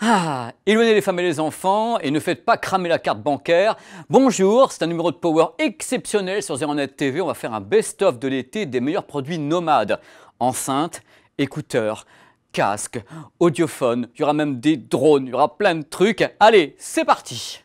Ah, éloignez les femmes et les enfants et ne faites pas cramer la carte bancaire. Bonjour, c'est un numéro de Power exceptionnel sur ZeroNet TV. On va faire un best-of de l'été des meilleurs produits nomades. Enceintes, écouteurs, casques, audiophones, il y aura même des drones, il y aura plein de trucs. Allez, c'est parti!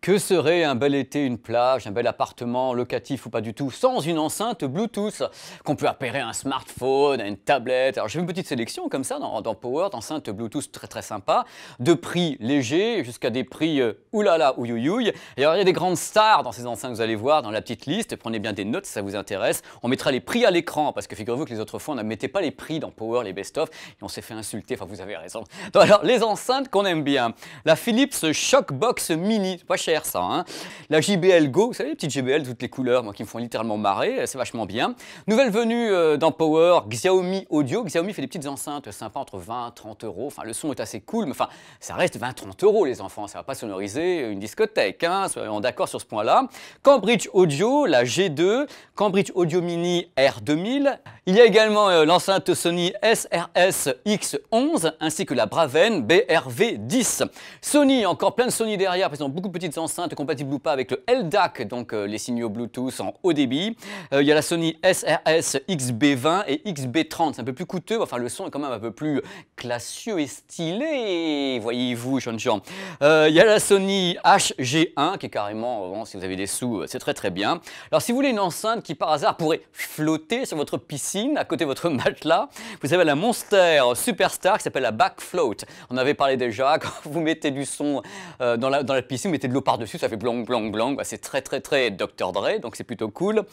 Que serait un bel été, une plage, un bel appartement locatif ou pas du tout, sans une enceinte Bluetooth qu'on peut appairer à un smartphone, à une tablette. Alors j'ai fait une petite sélection comme ça dans Power, d'enceintes Bluetooth très sympa, de prix légers jusqu'à des prix oulala ouyouyouille. Et alors il y a des grandes stars dans ces enceintes, vous allez voir dans la petite liste, prenez bien des notes si ça vous intéresse. On mettra les prix à l'écran parce que figurez-vous que les autres fois on ne mettait pas les prix dans Power, les best-of, et on s'est fait insulter, enfin vous avez raison. Donc, alors les enceintes qu'on aime bien, la Philips Shockbox Mini, pas cher ça, hein. La JBL Go, vous savez les petites JBL toutes les couleurs, moi qui me font littéralement marrer, c'est vachement bien. Nouvelle venue dans Power, Xiaomi Audio. Xiaomi fait des petites enceintes sympas entre 20 et 30 euros. Enfin le son est assez cool, mais enfin ça reste 20-30 euros les enfants, ça va pas sonoriser une discothèque, hein, soyons d'accord sur ce point-là. Cambridge Audio, la G2, Cambridge Audio Mini R2000. Il y a également l'enceinte Sony SRS X11 ainsi que la Braven BRV10. Sony, encore plein de Sony derrière, parce qu'ils ont beaucoup de petites enceintes compatibles ou pas avec le LDAC, donc les signaux Bluetooth en haut débit. Il y a la Sony SRS XB20 et XB30, c'est un peu plus coûteux, enfin le son est quand même un peu plus classieux et stylé, voyez-vous jeunes gens. Il y a la Sony HG1 qui est carrément, bon, si vous avez des sous, c'est très bien. Alors si vous voulez une enceinte qui par hasard pourrait flotter sur votre piscine à côté de votre matelas, vous avez la Monster Superstar qui s'appelle la Backfloat. On avait parlé déjà, quand vous mettez du son dans la piscine, vous mettez de l'eau par-dessus, ça fait blong blong blong, bah, c'est très Dr Dre, donc c'est plutôt cool.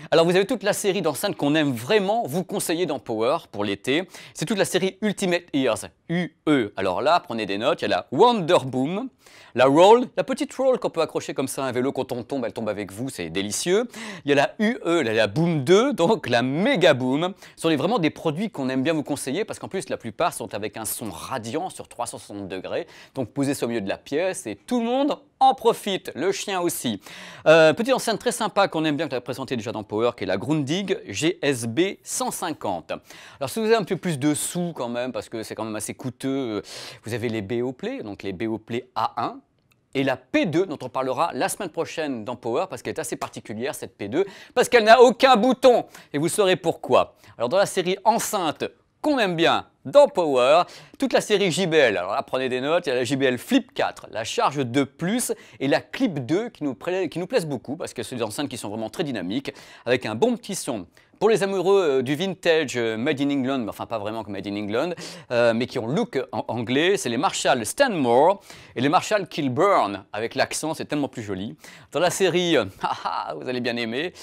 Alors vous avez toute la série d'enceintes qu'on aime vraiment vous conseiller dans Power pour l'été. C'est toute la série Ultimate Ears, UE. Alors là, prenez des notes, il y a la Wonder Boom, la Roll, la petite Roll qu'on peut accrocher comme ça à un vélo quand on tombe, elle tombe avec vous, c'est délicieux. Il y a la UE, la Boom 2, donc la Mega Boom. Ce sont vraiment des produits qu'on aime bien vous conseiller parce qu'en plus la plupart sont avec un son radiant sur 360 degrés. Donc posez ça au milieu de la pièce et tout le monde en profite, le chien aussi. Petite enceinte très sympa qu'on aime bien, que tu as présenté déjà dans Power, qui est la Grundig GSB 150. Alors si vous avez un peu plus de sous quand même, parce que c'est quand même assez coûteux, vous avez les Beoplay, donc les Beoplay A1. Et la P2 dont on parlera la semaine prochaine dans Power parce qu'elle est assez particulière cette P2 parce qu'elle n'a aucun bouton et vous saurez pourquoi. Alors dans la série enceinte qu'on aime bien dans Power, toute la série JBL, alors là prenez des notes, il y a la JBL Flip 4, la Charge 2 Plus et la Clip 2 qui nous plaisent beaucoup parce que c'est des enceintes qui sont vraiment très dynamiques avec un bon petit son. Pour les amoureux du vintage Made in England, enfin pas vraiment comme Made in England, mais qui ont le look anglais, c'est les Marshall Stanmore et les Marshall Kilburn, avec l'accent, c'est tellement plus joli. Dans la série, vous allez bien aimer,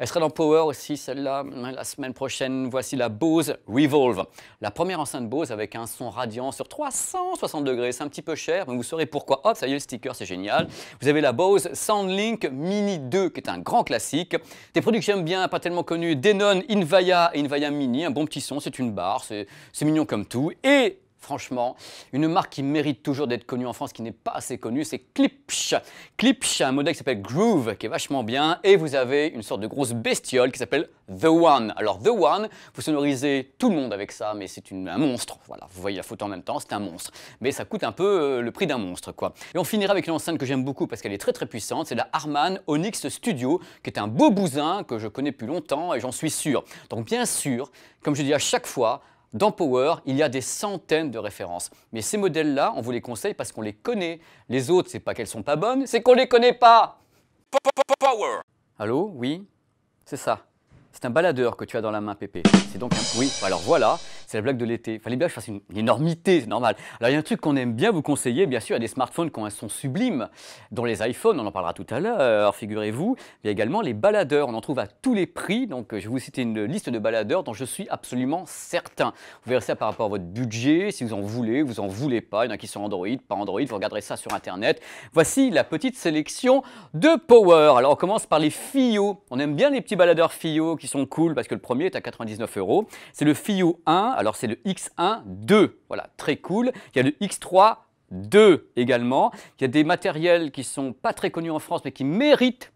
elle sera dans Power aussi, celle-là, la semaine prochaine. Voici la Bose Revolve. La première enceinte Bose avec un son radiant sur 360 degrés. C'est un petit peu cher, mais vous saurez pourquoi. Hop, ça y est, le sticker, c'est génial. Vous avez la Bose Soundlink Mini 2, qui est un grand classique. Des produits que j'aime bien, pas tellement connus. Denon Invaya et Invaya Mini. Un bon petit son, c'est une barre, c'est mignon comme tout. Et franchement, une marque qui mérite toujours d'être connue en France, qui n'est pas assez connue, c'est Klipsch. Klipsch, un modèle qui s'appelle Groove, qui est vachement bien. Et vous avez une sorte de grosse bestiole qui s'appelle The One. Alors The One, vous sonorisez tout le monde avec ça, mais c'est un monstre. Voilà, vous voyez la photo en même temps, c'est un monstre. Mais ça coûte un peu le prix d'un monstre, quoi. Et on finira avec une enceinte que j'aime beaucoup parce qu'elle est très puissante. C'est la Harman Onyx Studio, qui est un beau bousin que je connais depuis longtemps et j'en suis sûr. Donc bien sûr, comme je dis à chaque fois, dans Power, il y a des centaines de références. Mais ces modèles-là, on vous les conseille parce qu'on les connaît. Les autres, c'est pas qu'elles sont pas bonnes, c'est qu'on les connaît pas. Power. Allô? Oui? C'est ça. C'est un baladeur que tu as dans la main, Pépé. C'est donc un... Oui, alors voilà, c'est la blague de l'été. Il fallait bien que je fasse une énormité, c'est normal. Alors il y a un truc qu'on aime bien vous conseiller, bien sûr, il y a des smartphones qui ont un son sublime, dont les iPhones, on en parlera tout à l'heure, figurez-vous. Il y a également les baladeurs, on en trouve à tous les prix. Donc je vais vous citer une liste de baladeurs dont je suis absolument certain. Vous verrez ça par rapport à votre budget, si vous en voulez, vous en voulez pas. Il y en a qui sont Android, pas Android, vous regarderez ça sur Internet. Voici la petite sélection de Power. Alors on commence par les Fio. On aime bien les petits baladeurs Fio qui sont cool parce que le premier est à 99 €. C'est le Fio 1, alors c'est le X1 2, voilà, très cool. Il y a le X3 2 également. Il y a des matériels qui sont pas très connus en France mais qui méritent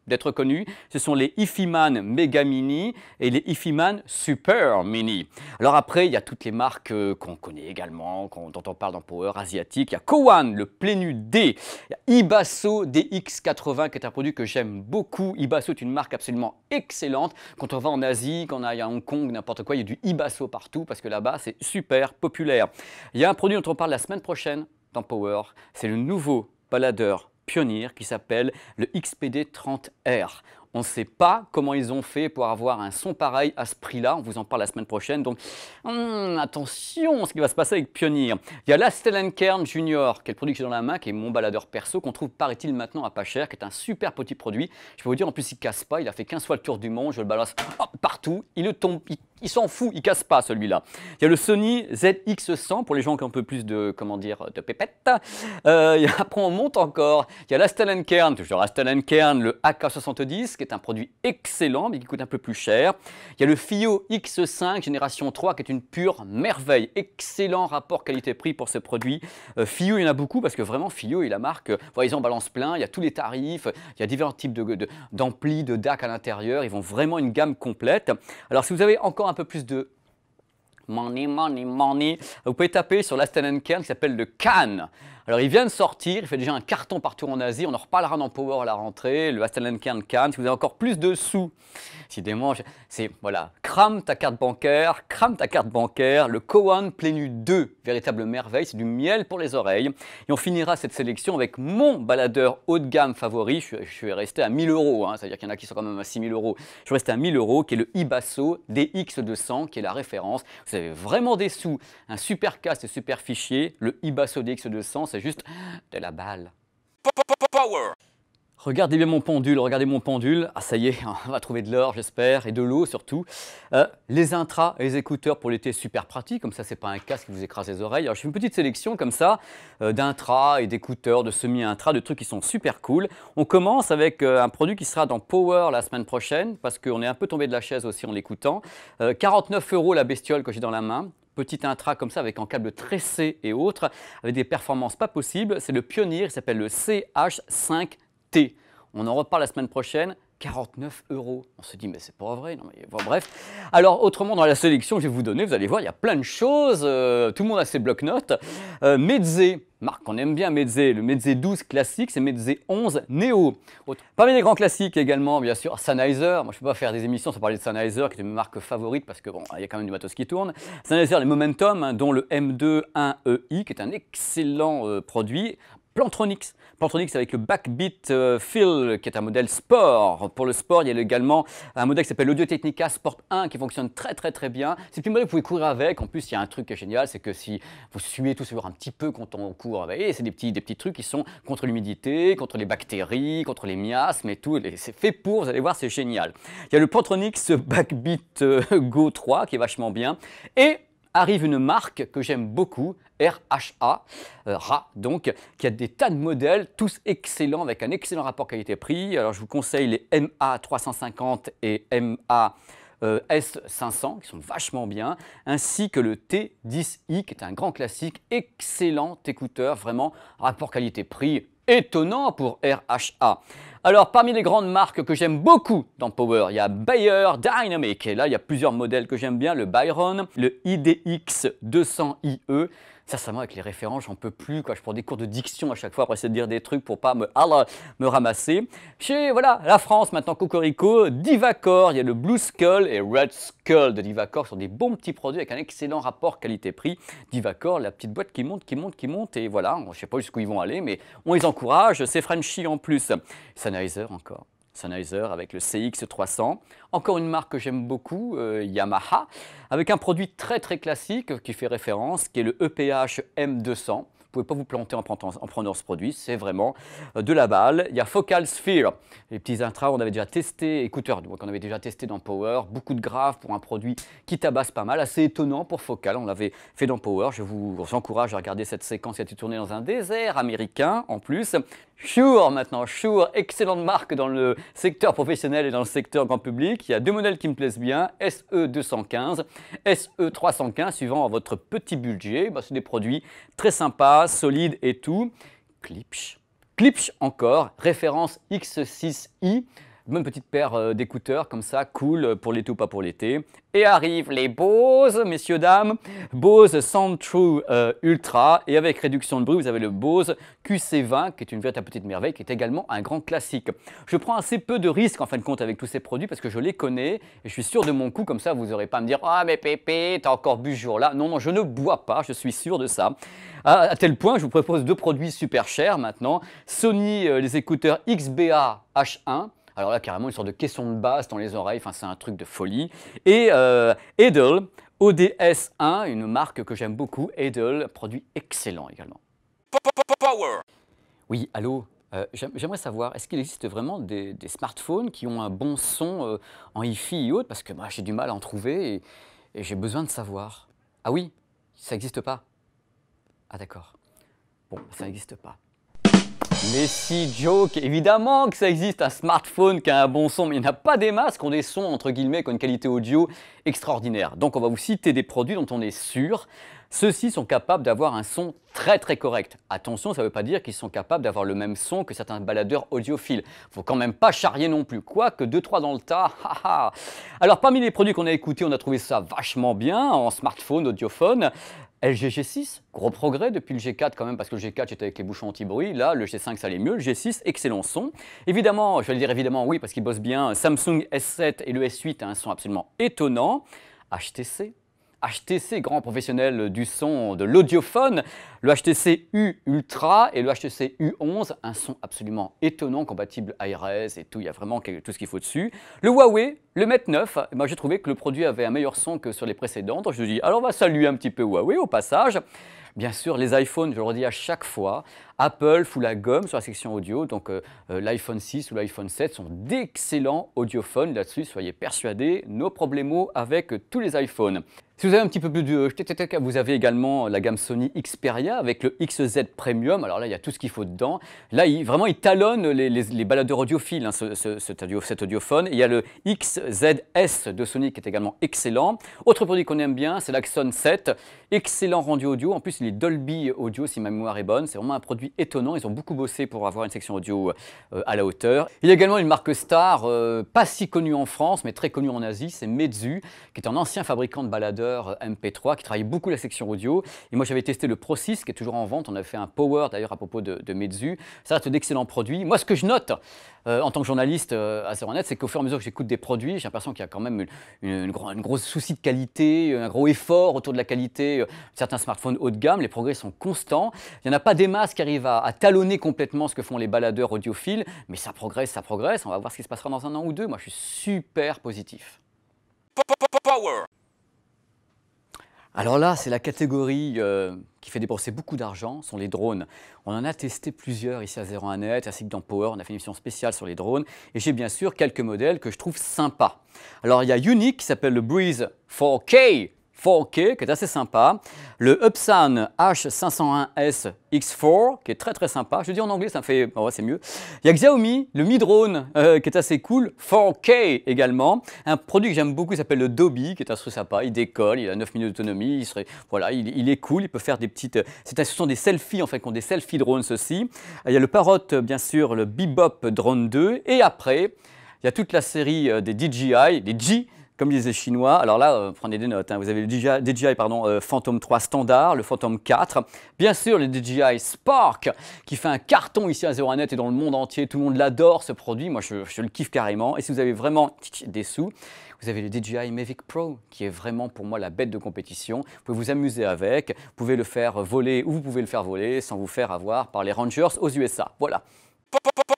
d'être connus, ce sont les Ifiman Mega Mini et les Ifiman Super Mini. Alors après, il y a toutes les marques qu'on connaît également, dont on parle dans Power, asiatiques. Il y a Kowan, le Plenu D. Il y a Ibasso DX80 qui est un produit que j'aime beaucoup. Ibasso est une marque absolument excellente. Quand on va en Asie, quand on aille à Hong Kong, n'importe quoi, il y a du Ibasso partout parce que là-bas, c'est super populaire. Il y a un produit dont on parle la semaine prochaine dans Power, c'est le nouveau baladeur Pioneer qui s'appelle le XPD 30R. On ne sait pas comment ils ont fait pour avoir un son pareil à ce prix-là. On vous en parle la semaine prochaine. Donc, attention à ce qui va se passer avec Pioneer. Il y a la Stellenkern Junior, qui est le produit que j'ai dans la main, qui est mon baladeur perso, qu'on trouve, paraît-il, maintenant à pas cher, qui est un super petit produit. Je peux vous dire, en plus, il ne casse pas. Il a fait 15 fois le tour du monde. Je le balance partout. Il ne tombe, il s'en fout. Il ne casse pas, celui-là. Il y a le Sony ZX100, pour les gens qui ont un peu plus de, comment dire, de pépette. Après, on monte encore. Il y a la Stellenkern, toujours la Stellenkern, le AK70, qui est un produit excellent, mais qui coûte un peu plus cher. Il y a le FiO X5 génération 3, qui est une pure merveille. Excellent rapport qualité-prix pour ce produit. FiO, il y en a beaucoup, parce que vraiment, FiO est la marque, ils en balancent plein, il y a tous les tarifs, il y a différents types d'amplis, de DAC à l'intérieur, ils vont vraiment une gamme complète. Alors, si vous avez encore un peu plus de money, vous pouvez taper sur la Stellenkern qui s'appelle le Can. Alors, il vient de sortir, il fait déjà un carton partout en Asie. On en reparlera dans Power à la rentrée. Le Stellenkern Can, si vous avez encore plus de sous, décidément, c'est voilà, crame ta carte bancaire, le Kowan Plenu 2, véritable merveille, c'est du miel pour les oreilles. Et on finira cette sélection avec mon baladeur haut de gamme favori. Je suis resté à 1000 €, hein, c'est-à-dire qu'il y en a qui sont quand même à 6000 €. Je suis resté à 1000 €, qui est le Ibasso DX200, qui est la référence. Vous avez vraiment des sous, un super casque et super fichier, le Ibasso DX200. C'est juste de la balle. Power. Regardez bien mon pendule, regardez mon pendule. Ah ça y est, on va trouver de l'or j'espère, et de l'eau surtout. Les intras et les écouteurs pour l'été, super pratique, comme ça c'est pas un casque qui vous écrase les oreilles. Alors je fais une petite sélection comme ça d'intras et d'écouteurs, de semi-intras, de trucs qui sont super cool. On commence avec un produit qui sera dans Power la semaine prochaine, parce qu'on est un peu tombé de la chaise aussi en l'écoutant. 49 € la bestiole que j'ai dans la main. Petit intra comme ça avec un câble tressé et autres, avec des performances pas possibles. C'est le Pioneer, il s'appelle le CH5T. On en reparle la semaine prochaine. 49 €. On se dit, mais c'est pas vrai. Non, mais, bon, bref. Alors, autrement, dans la sélection que je vais vous donner, vous allez voir, il y a plein de choses. Tout le monde a ses blocs-notes. Meze, marque qu'on aime bien, Meze. Le Meze 12 classique, c'est Meze 11 Neo. Parmi les grands classiques également, bien sûr, Sennheiser. Moi, je ne peux pas faire des émissions sans parler de Sennheiser, qui est une marque favorite parce que bon, il y a quand même du matos qui tourne. Sennheiser, les Momentum, hein, dont le M2-1EI, qui est un excellent produit. Plantronics avec le Backbeat Fill, qui est un modèle sport. Pour le sport, il y a également un modèle qui s'appelle l'Audio-Technica Sport 1 qui fonctionne très bien. C'est plus modèle, vous pouvez courir avec. En plus, il y a un truc qui est génial, c'est que si vous suez tout sur un petit peu quand on court avec, c'est des petits trucs qui sont contre l'humidité, contre les bactéries, contre les miasmes et tout. C'est fait pour, vous allez voir, c'est génial. Il y a le Plantronics Backbeat Go 3 qui est vachement bien. Et arrive une marque que j'aime beaucoup, RHA, donc, qui a des tas de modèles, tous excellents, avec un excellent rapport qualité-prix. Alors, je vous conseille les MA350 et MA S500, qui sont vachement bien, ainsi que le T10i, qui est un grand classique, excellent écouteur, vraiment, rapport qualité-prix étonnant pour RHA. Alors, parmi les grandes marques que j'aime beaucoup dans Power, il y a Beyer Dynamic. Et là, il y a plusieurs modèles que j'aime bien. Le Byron, le IDX 200IE. Sincèrement, avec les références, j'en peux plus, quoi. Je prends des cours de diction à chaque fois pour essayer de dire des trucs pour pas me ramasser. Chez voilà, la France, maintenant, Cocorico, Divacor, il y a le Blue Skull et Red Skull de Divacor, sont des bons petits produits avec un excellent rapport qualité-prix. Divacor, la petite boîte qui monte, et voilà, je ne sais pas jusqu'où ils vont aller, mais on les encourage, c'est Frenchy en plus. Sennheiser encore. Sennheiser avec le CX300. Encore une marque que j'aime beaucoup, Yamaha, avec un produit très classique qui fait référence, qui est le EPH M200. Vous ne pouvez pas vous planter en prenant ce produit, c'est vraiment de la balle. Il y a Focal Sphere, les petits intras, on avait déjà testé, écouteurs, donc on avait déjà testé dans Power, beaucoup de graves pour un produit qui tabasse pas mal, assez étonnant pour Focal, on l'avait fait dans Power. Je vous encourage à regarder cette séquence qui a été tournée dans un désert américain en plus. Shure maintenant, Shure, excellente marque dans le secteur professionnel et dans le secteur grand public. Il y a deux modèles qui me plaisent bien, SE215, SE315, suivant votre petit budget. C'est des produits très sympas, solides et tout. Klipsch encore, référence X6i. bonne petite paire d'écouteurs comme ça, cool pour l'été ou pas pour l'été. Et arrivent les Bose, messieurs, dames, Bose Soundtrue Ultra. Et avec réduction de bruit, vous avez le Bose QC20, qui est une véritable petite merveille, qui est également un grand classique. Je prends assez peu de risques en fin de compte avec tous ces produits parce que je les connais et je suis sûr de mon coup. Comme ça, vous n'aurez pas à me dire « Ah, mais Pépé, t'as encore bu ce jour-là ». Non, non, je ne bois pas, je suis sûr de ça. À tel point, je vous propose deux produits super chers maintenant. Sony, les écouteurs XBA H1. Alors là, carrément, une sorte de caisson de basse dans les oreilles, enfin, c'est un truc de folie. Et Edel, ODS1, une marque que j'aime beaucoup. Edel, produit excellent également. Power. Oui, allô, j'aimerais savoir, est-ce qu'il existe vraiment des smartphones qui ont un bon son en Hi-Fi et autres? Parce que moi, j'ai du mal à en trouver et j'ai besoin de savoir. Ah oui, ça n'existe pas? Ah d'accord. Bon, ça n'existe pas. Mais si, joke, évidemment que ça existe un smartphone qui a un bon son, mais il n'y en a pas des masses qui ont des sons, entre guillemets, qui ont une qualité audio extraordinaire. Donc on va vous citer des produits dont on est sûr. Ceux-ci sont capables d'avoir un son très très correct. Attention, ça ne veut pas dire qu'ils sont capables d'avoir le même son que certains baladeurs audiophiles. Il ne faut quand même pas charrier non plus, quoique 2-3 dans le tas. Alors parmi les produits qu'on a écoutés, on a trouvé ça vachement bien en smartphone, audiophone. LG G6, gros progrès depuis le G4 quand même, parce que le G4 j'étais avec les bouchons anti-bruit, là le G5 ça allait mieux, le G6 excellent son. Évidemment, je vais le dire évidemment oui parce qu'il bosse bien, Samsung S7 et le S8 a un son absolument étonnant. HTC. HTC, grand professionnel du son, de l'audiophone, le HTC U Ultra et le HTC U11, un son absolument étonnant, compatible ARS et tout, il y a vraiment tout ce qu'il faut dessus. Le Huawei, le Mate 9, moi j'ai trouvé que le produit avait un meilleur son que sur les précédents, donc je me dis, alors on va saluer un petit peu Huawei au passage. Bien sûr, les iPhones, je le redis à chaque fois, Apple fout la gomme sur la section audio, donc l'iPhone 6 ou l'iPhone 7 sont d'excellents audiophones, là-dessus soyez persuadés, no problemo avec tous les iPhones. Si vous avez un petit peu plus de vous avez également la gamme Sony Xperia avec le XZ Premium. Alors là, il y a tout ce qu'il faut dedans. Là, vraiment, il talonne les baladeurs audiophiles, hein, cet audiophone. Et il y a le XZS de Sony qui est également excellent. Autre produit qu'on aime bien, c'est l'Axon 7. Excellent rendu audio. En plus, il est Dolby Audio, si ma mémoire est bonne. C'est vraiment un produit étonnant. Ils ont beaucoup bossé pour avoir une section audio à la hauteur. Il y a également une marque star, pas si connue en France, mais très connue en Asie. C'est Meizu, qui est un ancien fabricant de baladeurs MP3 qui travaille beaucoup la section audio. Et moi, j'avais testé le Pro 6 qui est toujours en vente. On a fait un Power d'ailleurs à propos de Meizu. Ça reste d'excellents produits. Moi, ce que je note en tant que journaliste à ZeroNet, c'est qu'au fur et à mesure que j'écoute des produits, j'ai l'impression qu'il y a quand même une grosse souci de qualité, un gros effort autour de la qualité de certains smartphones haut de gamme. Les progrès sont constants. Il n'y en a pas des masses qui arrivent à talonner complètement ce que font les baladeurs audiophiles, mais ça progresse, ça progresse. On va voir ce qui se passera dans un an ou deux. Moi, je suis super positif. Power. Alors là, c'est la catégorie qui fait débourser beaucoup d'argent, sont les drones. On en a testé plusieurs ici à ZeroNet, ainsi que dans Power, on a fait une émission spéciale sur les drones. Et j'ai bien sûr quelques modèles que je trouve sympas. Alors il y a Unique qui s'appelle le Breeze 4K, qui est assez sympa. Le Upsan H501S X4 qui est très très sympa. Je dis en anglais, ça me fait, oh, c'est mieux. Il y a Xiaomi, le Mi Drone qui est assez cool. 4K également. Un produit que j'aime beaucoup, il s'appelle le Dobby, qui est assez sympa. Il décolle, il a 9 minutes d'autonomie. Voilà, il est cool. Il peut faire des petites. Ce sont des selfies en fait, qui ont des selfie drones ceci. Il y a le Parrot, bien sûr, le Bebop Drone 2. Et après, il y a toute la série des DJI, des G. Comme disent les Chinois, alors là, prenez des notes, hein. Vous avez le DJI Phantom 3 standard, le Phantom 4, bien sûr le DJI Spark qui fait un carton ici à ZeroNet et dans le monde entier, tout le monde l'adore ce produit, moi je le kiffe carrément. Et si vous avez vraiment des sous, vous avez le DJI Mavic Pro qui est vraiment pour moi la bête de compétition. Vous pouvez vous amuser avec, vous pouvez le faire voler ou vous pouvez le faire voler sans vous faire avoir par les Rangers aux USA. Voilà.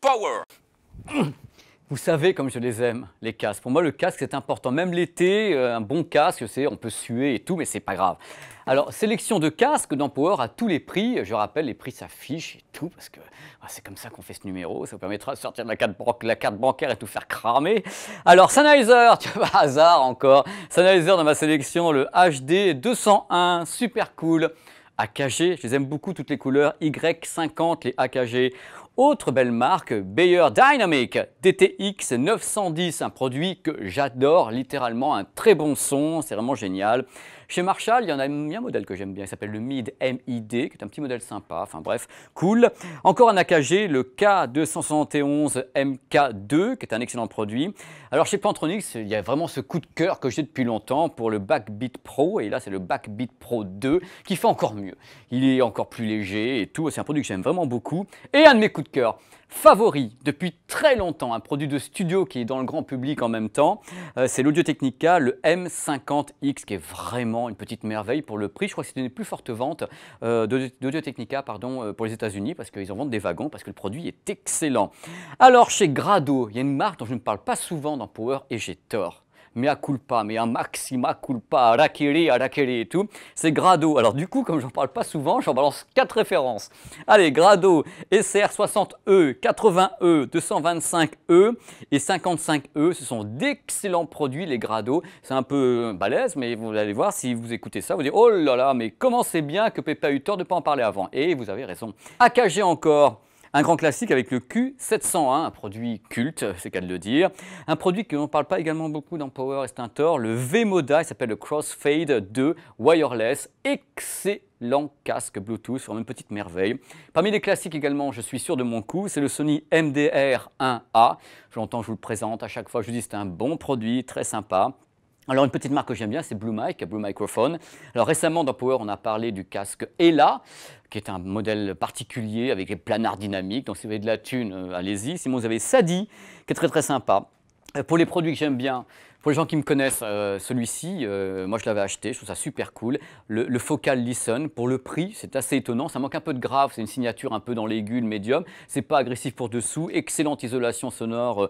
Power. Vous savez comme je les aime, les casques. Pour moi, le casque, c'est important. Même l'été, un bon casque, on peut suer et tout, mais c'est pas grave. Alors, sélection de casques dans Power à tous les prix. Je rappelle, les prix s'affichent et tout, parce que c'est comme ça qu'on fait ce numéro. Ça vous permettra de sortir de la carte bancaire et tout faire cramer. Alors, Sennheiser, tu vois, hasard encore. Sennheiser dans ma sélection, le HD 201, super cool. AKG, je les aime beaucoup, toutes les couleurs. Y50, les AKG. Autre belle marque, Beyer Dynamic DTX 910, un produit que j'adore littéralement, un très bon son, c'est vraiment génial. Chez Marshall, il y a un modèle que j'aime bien, il s'appelle le MID MID, qui est un petit modèle sympa, enfin bref, cool. Encore un AKG, le K271 MK2, qui est un excellent produit. Alors chez Plantronics, il y a vraiment ce coup de cœur que j'ai depuis longtemps pour le Backbeat Pro, et là c'est le Backbeat Pro 2, qui fait encore mieux. Il est encore plus léger et tout, c'est un produit que j'aime vraiment beaucoup. Et un de mes coups de cœur favori depuis très longtemps, un produit de studio qui est dans le grand public en même temps, c'est l'Audio-Technica, le M50X, qui est vraiment une petite merveille pour le prix. Je crois que c'est une des plus fortes ventes d'Audio-Technica pour les États-Unis, parce qu'ils en vendent des wagons, parce que le produit est excellent. Alors chez Grado, il y a une marque dont je ne parle pas souvent dans Power et j'ai tort. Mea culpa, mea maxima culpa, harakiri, harakiri et tout, c'est Grado. Alors du coup, comme j'en parle pas souvent, j'en balance 4 références. Allez, Grado, SR60E, 80E, 225E et 55E, ce sont d'excellents produits les Grado. C'est un peu balèze, mais vous allez voir, si vous écoutez ça, vous dites « Oh là là, mais comment c'est bien que Peppa a eu tort de ne pas en parler avant ?» Et vous avez raison. AKG encore. Un grand classique avec le Q701, un produit culte, c'est qu'à le dire. Un produit que l'on ne parle pas également beaucoup dans Power et Stentor, le V-Moda, il s'appelle le Crossfade 2 Wireless. Excellent casque Bluetooth, vraiment une petite merveille. Parmi les classiques également, je suis sûr de mon coup, c'est le Sony MDR1A. Je l'entends, je vous le présente à chaque fois, je vous dis c'est un bon produit, très sympa. Alors une petite marque que j'aime bien, c'est Blue Mic, Blue Microphone. Alors récemment dans Power, on a parlé du casque Ella, qui est un modèle particulier avec les planards dynamiques. Donc si vous avez de la thune, allez-y. Sinon vous avez Sadi, qui est très très sympa. Pour les produits que j'aime bien, pour les gens qui me connaissent, celui-ci, moi je l'avais acheté, je trouve ça super cool. Le Focal Listen, pour le prix, c'est assez étonnant, ça manque un peu de grave, c'est une signature un peu dans l'aigu, le médium, c'est pas agressif pour dessous, excellente isolation sonore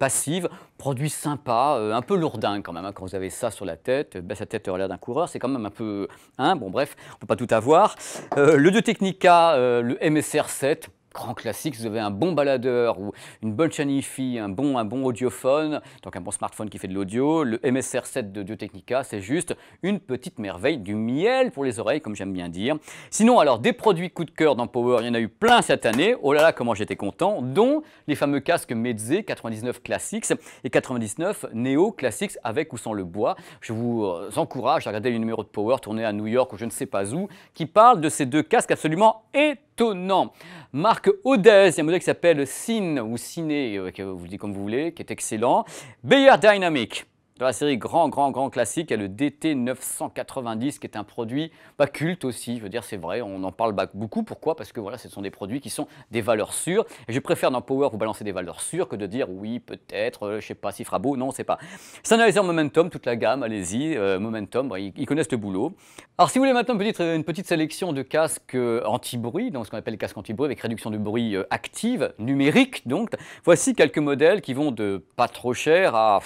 passive, produit sympa, un peu lourdin quand même, hein, quand vous avez ça sur la tête, sa tête a l'air d'un coureur, c'est quand même un peu, hein, bon bref, on peut pas tout avoir. L'Audio-Technica, le MSR7, grand classique, si vous avez un bon baladeur ou une bonne chaîne hi-fi, un bon audiophone, donc un bon smartphone qui fait de l'audio, le MSR7 d'Audio-Technica, c'est juste une petite merveille, du miel pour les oreilles, comme j'aime bien dire. Sinon, alors, des produits coup de cœur dans Power, il y en a eu plein cette année, oh là là, comment j'étais content, dont les fameux casques Meze 99 Classics et 99 Neo Classics avec ou sans le bois. Je vous encourage à regarder les numéros de Power tournés à New York ou je ne sais pas où, qui parlent de ces deux casques absolument étonnants. Marque Odez, il y a un modèle qui s'appelle Cine ou Ciné, vous le dites comme vous voulez, qui est excellent. Beyer Dynamic. Dans la série grand classique, il y a le DT990 qui est un produit culte aussi. Je veux dire, c'est vrai, on en parle beaucoup. Pourquoi? Parce que voilà, ce sont des produits qui sont des valeurs sûres. Et je préfère dans Power vous balancer des valeurs sûres que de dire oui, peut-être, je ne sais pas, s'il fera beau. Non, c'est pas. Sennheiser Momentum, toute la gamme, allez-y. Momentum, ils connaissent le boulot. Alors, si vous voulez maintenant une petite sélection de casques anti-bruit, donc ce qu'on appelle les casques anti-bruit avec réduction de bruit active, numérique, donc, voici quelques modèles qui vont de pas trop cher à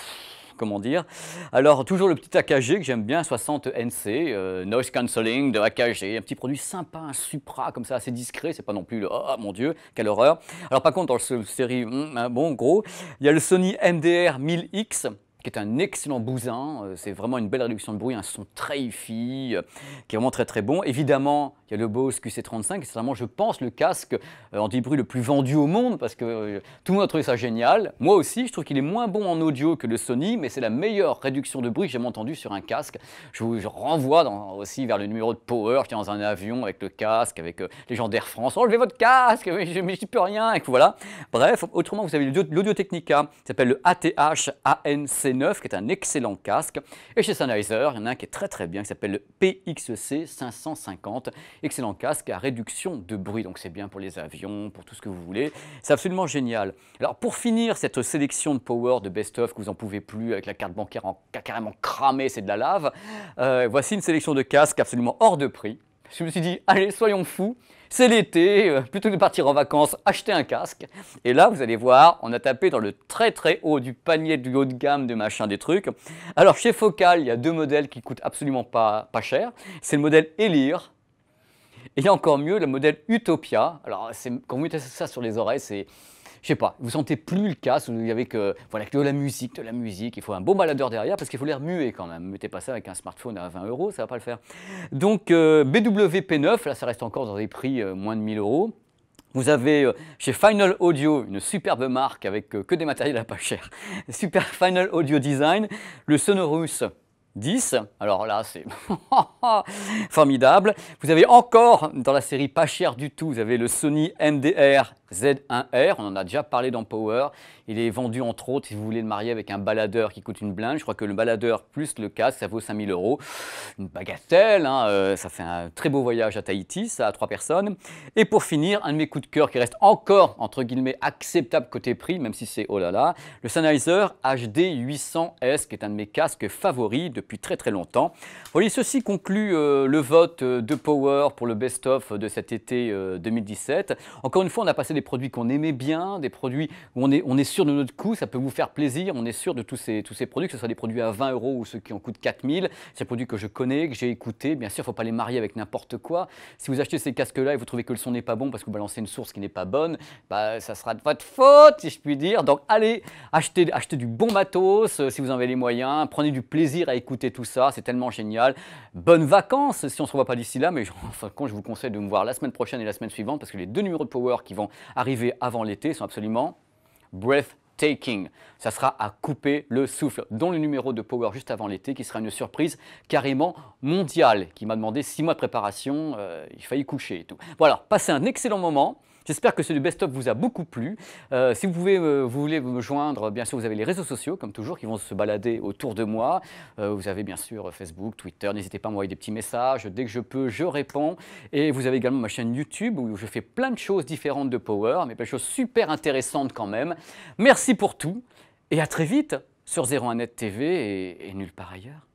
comment dire. Alors, toujours le petit AKG que j'aime bien, 60 NC, Noise Cancelling de AKG, un petit produit sympa, un Supra comme ça, assez discret, c'est pas non plus le « oh mon Dieu, quelle horreur ». Alors par contre, dans la série, bon, gros, il y a le Sony MDR 1000X, qui est un excellent bousin, c'est vraiment une belle réduction de bruit, un son très hi-fi, qui est vraiment très bon. Évidemment, il y a le Bose QC35, c'est vraiment, je pense, le casque anti-bruit le plus vendu au monde, parce que tout le monde a trouvé ça génial. Moi aussi, je trouve qu'il est moins bon en audio que le Sony, mais c'est la meilleure réduction de bruit que j'ai jamais entendue sur un casque. Je renvoie aussi vers le numéro de Power, qui est dans un avion avec le casque, avec les gens d'Air France. Enlevez votre casque, mais je ne peux rien, et voilà. Bref, autrement, vous avez l'Audio-Technica, qui s'appelle le ATH ANC9, qui est un excellent casque. Et chez Sennheiser, il y en a un qui est très bien, qui s'appelle le PXC 550. Excellent casque à réduction de bruit, donc c'est bien pour les avions, pour tout ce que vous voulez. C'est absolument génial. Alors pour finir cette sélection de Power, de best-of, que vous n'en pouvez plus, avec la carte bancaire carrément cramée, c'est de la lave, voici une sélection de casques absolument hors de prix. Je me suis dit, allez, soyons fous, c'est l'été, plutôt que de partir en vacances, achetez un casque. Et là, vous allez voir, on a tapé dans le très haut du panier du haut de gamme de machin des trucs. Alors, chez Focal, il y a deux modèles qui coûtent absolument pas cher. C'est le modèle Elir. Et il y a encore mieux, le modèle Utopia. Alors, quand vous mettez ça sur les oreilles, c'est... Je sais pas, vous sentez plus le casque, il y avait que de la musique, il faut un bon baladeur derrière parce qu'il faut l'air muet quand même. Ne mettez pas ça avec un smartphone à 20 €, ça va pas le faire. Donc BWP9, là ça reste encore dans des prix moins de 1000 €. Vous avez chez Final Audio une superbe marque avec que des matériels à pas cher. Super Final Audio Design, le Sonorus 10. Alors là, c'est formidable. Vous avez encore, dans la série pas cher du tout, vous avez le Sony MDR Z1R. On en a déjà parlé dans Power. Il est vendu entre autres, si vous voulez le marier avec un baladeur qui coûte une blinde. Je crois que le baladeur plus le casque, ça vaut 5000 €. Une bagatelle, hein, ça fait un très beau voyage à Tahiti, ça, à 3 personnes. Et pour finir, un de mes coups de cœur qui reste encore, entre guillemets, acceptable côté prix, même si c'est oh là là, le Sennheiser HD 800S, qui est un de mes casques favoris depuis très très longtemps. Voilà, ceci conclut le vote de Power pour le best-of de cet été 2017. Encore une fois, on a passé des produits qu'on aimait bien, des produits où on est sûr de notre coût, ça peut vous faire plaisir, on est sûr de tous ces produits, que ce soit des produits à 20 € ou ceux qui en coûtent 4000. C'est des produits que je connais, que j'ai écoutés. Bien sûr, il ne faut pas les marier avec n'importe quoi. Si vous achetez ces casques-là et vous trouvez que le son n'est pas bon parce que vous balancez une source qui n'est pas bonne, bah, ça sera de votre faute, si je puis dire. Donc, allez, achetez du bon matos si vous en avez les moyens. Prenez du plaisir à écouter tout ça, c'est tellement génial. Bonnes vacances si on ne se revoit pas d'ici là, mais en fin de compte, je vous conseille de me voir la semaine prochaine et la semaine suivante parce que les 2 numéros de Power qui vont arriver avant l'été sont absolument breathtaking. Ça sera à couper le souffle, dont le numéro de Power juste avant l'été qui sera une surprise carrément mondiale, qui m'a demandé 6 mois de préparation, il fallait y coucher et tout. Voilà, passez un excellent moment. J'espère que ce best-of vous a beaucoup plu. Si vous voulez me joindre, bien sûr, vous avez les réseaux sociaux, comme toujours, qui vont se balader autour de moi. Vous avez bien sûr Facebook, Twitter. N'hésitez pas à m'envoyer des petits messages. Dès que je peux, je réponds. Et vous avez également ma chaîne YouTube où je fais plein de choses différentes de Power, mais plein de choses super intéressantes quand même. Merci pour tout et à très vite sur 01net TV et nulle part ailleurs.